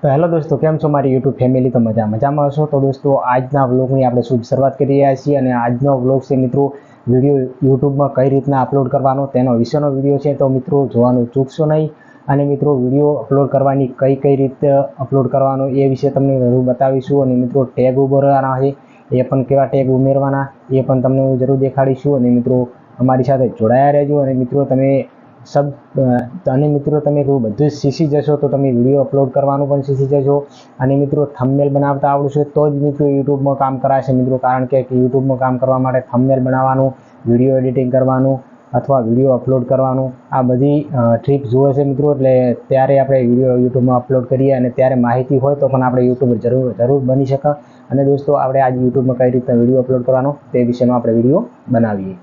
तो हेलो दोस्तों, केम छो मारी यूट्यूब फैमिली? तो मजामां हशो। तो दोस्तों, आजना व्लॉगनी આપણે શુભ શરૂઆત કરી રહ્યા છીએ અને આજનો વ્લોગ છે મિત્રો વિડીયો યુટ્યુબમાં કઈ રીતના અપલોડ કરવાનો તેનો વિશેનો વિડીયો છે। તો મિત્રો જોવાનું ચૂકશો નહીં અને મિત્રો વિડીયો અપલોડ કરવાની કઈ રીતે અપલોડ કરવાનો એ વિશે તમને જરૂર બતાવીશું અને મિત્રો ટેગ ઉમેરવાના છે એ પણ કેવા ટેગ ઉમેરવાના એ પણ તમને હું જરૂર દેખાડીશું અને મિત્રો અમારી સાથે જોડાયા રહેજો અને મિત્રો તમે सब અને મિત્રો તમે બધું શીખી જશો તો તમે વિડીયો અપલોડ કરવાનું પણ શીખી જશો અને મિત્રો થંબનેલ બનાવતા આવડશે તો જ મિત્રો યુટ્યુબમાં કામ કરાશે મિત્રો। કારણ કે યુટ્યુબમાં કામ કરવા માટે થંબનેલ બનાવવાનું, વિડીયો એડિટિંગ કરવાનું અથવા વિડીયો અપલોડ કરવાનું આ બધી ટ્રીક જુએ છે મિત્રો। એટલે ત્યારે આપણે વિડીયો યુટ્યુબમાં અપલોડ કરીએ અને ત્યારે માહિતી હોય તો પણ આપણે યુટ્યુબર જરૂર બની શકે। અને દોસ્તો, આપણે આજ યુટ્યુબમાં કઈ રીતે વિડીયો અપલોડ કરવાનો તે વિશેનો આપણે વિડીયો બનાવીએ।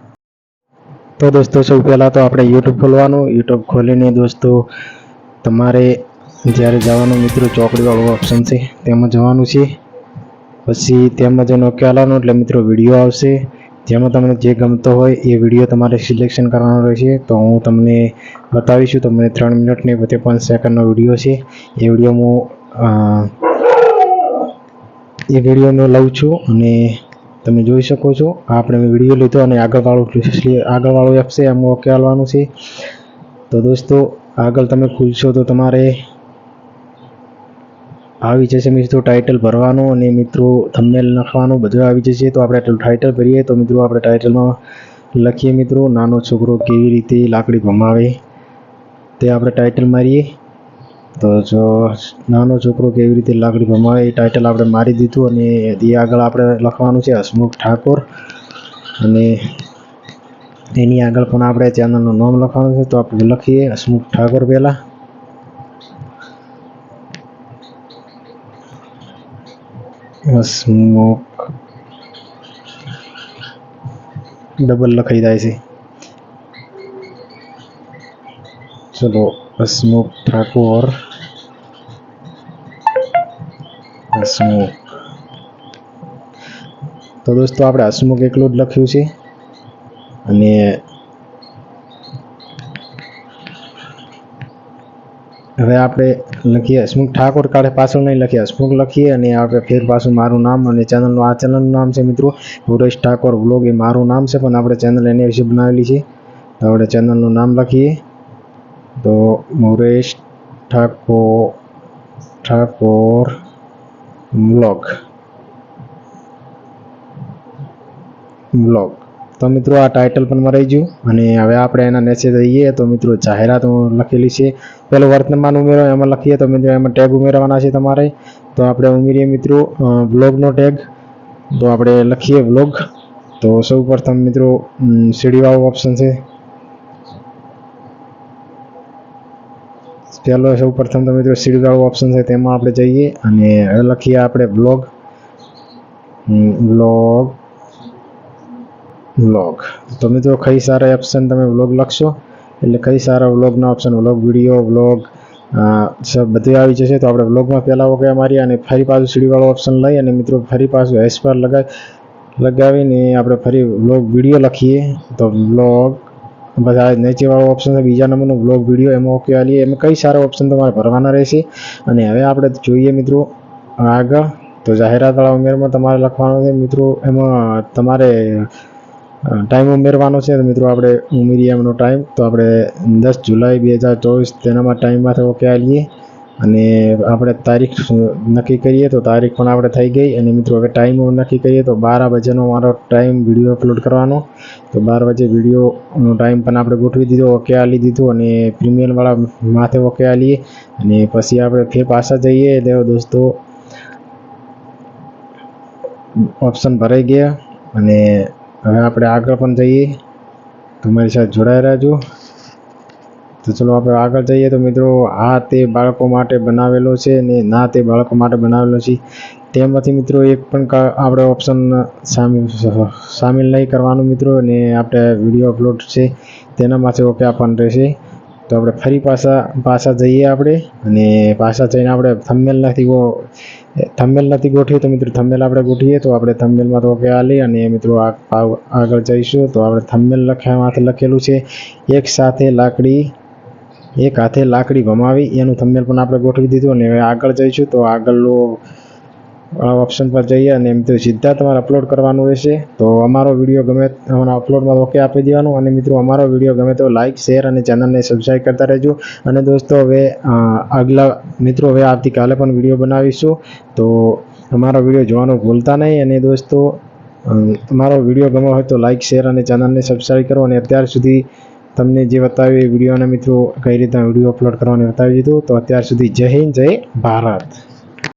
तो दोस्तों, सौ पहला तो આપણે यूट्यूब खोलવાનું। यूट्यूब खोलीने दोस्तों તમારે જ્યારે જવાનું મિત્રો ચોકડીવાળું ઓપ્શન છે તેમાં જવાનું છે। પછી તેમાં જઈને ઓકે આલવાનું એટલે મિત્રો વિડીયો આવશે જેમાં તમને જે ગમતો હોય એ વિડીયો તમારે સિલેક્શન કરવાનો રહેશે। તો હું તમને બતાવીશું। તમને 3 મિનિટ ને 55 સેકન્ડનો વિડીયો છે। એ વિડીયો લઉં છું અને તમે જોઈ શકો છો આપણે વિડીયો લીધો અને આગળવાળું એપ છે એમાં ઓકે આલવાનું છે। તો દોસ્તો, આગળ તમે ખુલશો તો તમારે આવી જશે મિત્રો ટાઇટલ ભરવાનું અને મિત્રો થંબનેલ નાખવાનું બધું આવી જશે। તો આપણે ટાઇટલ ભરીએ તો મિત્રો આપણે ટાઇટલમાં લખીએ મિત્રો નાનો છોકરો કેવી રીતે લાકડી ભમાવે તે આપણે ટાઇટલ મારીએ। તો જો નાનો છોકરો કેવી રીતે લાકડી ભમાવે એ ટાઇટલ આપણે મારી દીધું અને એ આગળ આપણે લખવાનું છે હસમુખ ઠાકોર અને એની આગળ પણ આપણે ચેનલનું નામ લખવાનું છે। તો આપણે લખીએ હસમુખ ઠાકોર પહેલાં, હસમુખ ડબલ લખાઈ જાય છે। ચલો, હસમુખ ઠાકોર હસમુખ। તો દોસ્તો, આપણે હસમુખ એકલું જ લખ્યું છે અને હવે આપણે લખીએ હસમુખ ઠાકોર કાઢે પાછળ નહીં લખીએ હસમુખ લખીએ અને આપણે ફેર પાછું મારું નામ અને ચેનલનું નામ છે મિત્રો મુરેશ ઠાકોર વ્લોગ। એ મારું નામ છે પણ આપણે ચેનલ એના વિશે બનાવેલી છે। તો આપણે ચેનલનું નામ લખીએ તો મુરેશ ઠાકોર વ્લોગ। તો મિત્રો આ ટાઇટલ પણ મરાઈ ગયું અને હવે આપણે એના નીચે જઈએ તો મિત્રો જાહેરાત લખેલી છે પેલો વર્તમાન ઉમેરો એમાં લખીએ તો મિત્રો એમાં ટેગ ઉમેરવાના છે તમારે। તો આપણે ઉમેરીએ મિત્રો વ્લોગનો ટેગ। તો આપણે લખીએ વ્લોગ। તો સૌ પ્રથમ મિત્રો સીડીવાળું ઓપ્શન છે પહેલો સૌ પ્રથમ તો મિત્રો સીડીવાળું ઓપ્શન છે તેમાં આપણે જઈએ અને હવે લખીએ આપણે વ્લોગ। તો મિત્રો કઈ સારા ઓપ્શન તમે વ્લોગ લખશો એટલે કઈ સારા વ્લોગના ઓપ્શન વ્લોગ વિડીયો વ્લોગ બધું આવી જશે। તો આપણે વ્લોગમાં પહેલાં ઓકે મારીએ અને ફરી પાછું સીડીવાળો ઓપ્શન લઈ અને મિત્રો ફરી પાછું હેશ પર લગાવીને આપણે ફરી વ્લોગ વિડીયો લખીએ। તો વ્લોગ બધા નીચેવાળો ઓપ્શન છે બીજા નંબરનો વ્લોગ વિડીયો એમાં ઓકે આલીએ। એમાં કઈ સારા ઓપ્શન તમારે ભરવાના રહેશે અને હવે આપણે જોઈએ મિત્રો આગળ। તો જાહેરાતવાળા ઉમેરમાં તમારે લખવાનું છે મિત્રો એમાં તમારે ટાઈમ ઉમેરવાનો છે। તો મિત્રો આપણે ઉમેરીએ એમનો ટાઈમ તો આપણે 10 જુલાઈ 2024 તેનામાં ટાઈમમાંથી ઓકે આલીએ અને આપણે તારીખ નક્કી કરીએ તો તારીખ પણ આપણે થઈ ગઈ અને મિત્રો હવે ટાઈમ નક્કી કરીએ તો 12 વાગ્યાનો મારો ટાઈમ વિડીયો અપલોડ કરવાનો। તો 12 વાગે વિડીયોનો ટાઈમ પણ આપણે ગોઠવી દીધો ઓકે આલી દીધું અને પ્રીમિયમવાળા માથે ઓકે આલીએ અને પછી આપણે ફેર પાછા જઈએ એટલે દોસ્તો ઓપ્શન ભરાઈ ગયા અને હવે આપણે આગળ પણ જઈએ। તમારી સાથે જોડાઈ રહેજો। તો ચલો આપણે આગળ જઈએ તો મિત્રો આ તે બાળકો માટે બનાવેલો છે ને ના તે બાળકો માટે બનાવેલો છે તેમાંથી મિત્રો એક પણ આપણે ઓપ્શન સામેલ નહીં કરવાનું મિત્રો અને આપણે વિડીયો અપલોડ છે તેનામાંથી ઓકે આપવાનું રહેશે। તો આપણે ફરી પાછા જઈએ આપણે અને પાછા જઈને આપણે થંબનેલ નથી ગોઠવી તો મિત્રો થંબનેલ આપણે ગોઠવીએ તો આપણે થંબનેલમાં તો ઓકે આલી અને મિત્રો આગળ જઈશું। તો આપણે થંબનેલ લખેલું છે એક સાથે લાકડી એક હાથે લાકડી ભમાવી એનું થંબનેલ પણ આપણે ગોઠવી દીધું અને હવે આગળ જઈશું તો આગળનો ઓપ્શન પર જઈએ અને મિત્રો સીધા તમારે અપલોડ કરવાનું રહેશે. તો અમારો વિડીયો ગમે અમારા અપલોડમાં ઓકે આપી દેવાનું અને મિત્રો અમારો વિડીયો ગમે તો લાઇક શેર અને ચેનલને સબસ્ક્રાઈબ કરતા રહેજો. અને દોસ્તો હવે આગલા મિત્રો હવે આવતીકાલે પણ વિડીયો બનાવીશું તો અમારો વિડીયો જોવાનું ભૂલતા નહીં. અને દોસ્તો અમારો વિડીયો ગમ્યો હોય તો લાઇક શેર અને ચેનલને સબસ્ક્રાઈબ કરો. અને અત્યાર સુધી તમને જે બતાવ્યું એ વિડીયોના મિત્રો કઈ રીતના વિડીયો અપલોડ કરવાનું બતાવી દીધું. તો અત્યાર સુધી જય હિન્દ જય ભારત.